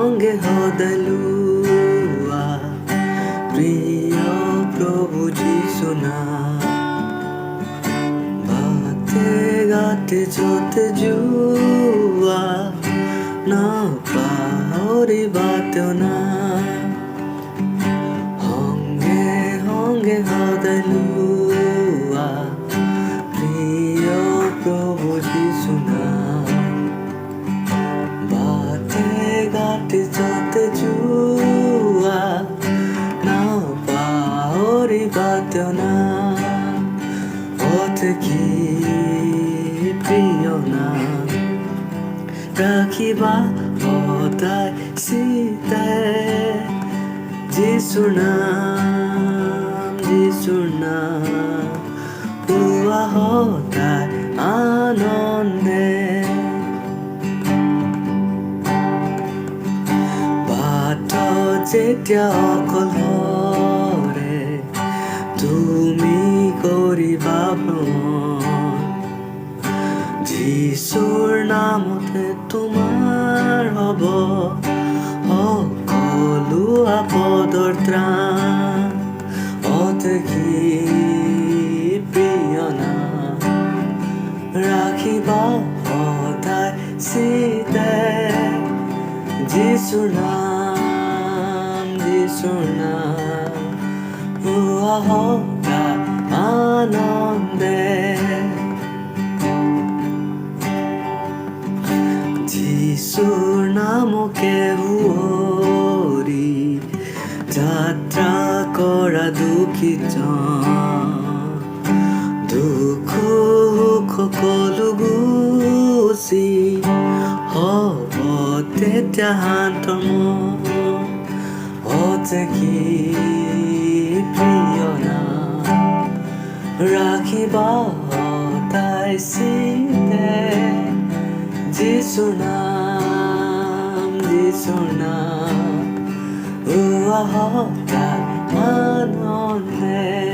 সঙ্গে সদালোৱা প্ৰিয় প্ৰভু যীশু নাম বাটে ঘাটে য'তে যোৱা নাপাহৰিবা তেওঁ নাম সঙ্গে সদালোৱা প্ৰিয় প্ৰভু যীশু নাম ঘাটে য'তে যোৱা নাপাহৰিবা তেওঁ নাম অতি কি প্ৰিয় নাম ৰাখিবা সদায় চিতে যীশুৰ নাম পোৱা সদায় আনন্দে যেতিয়া অকলৰে তুমি কৰিবা ভ্ৰমণ যীশুৰ নামতে তোমাৰ হ'ব সকলো আপদৰ ত্ৰাণ অতি প্ৰিয় নাম ৰাখিবা সদায় চিতে যীশুৰ নাম পোৱা সদায় আনন্দে যীশুৰ নামকে সুঁৱৰি যাত্ৰা কৰা দুখিতজন দুখ সুখ সকলো গুচি হ'ব তেতিয়া শান্তৰ মন অতি প্ৰিয় নাম ৰাখিবা সদায় চিতে যীশুৰ নাম পোৱা সদায় আনন্দে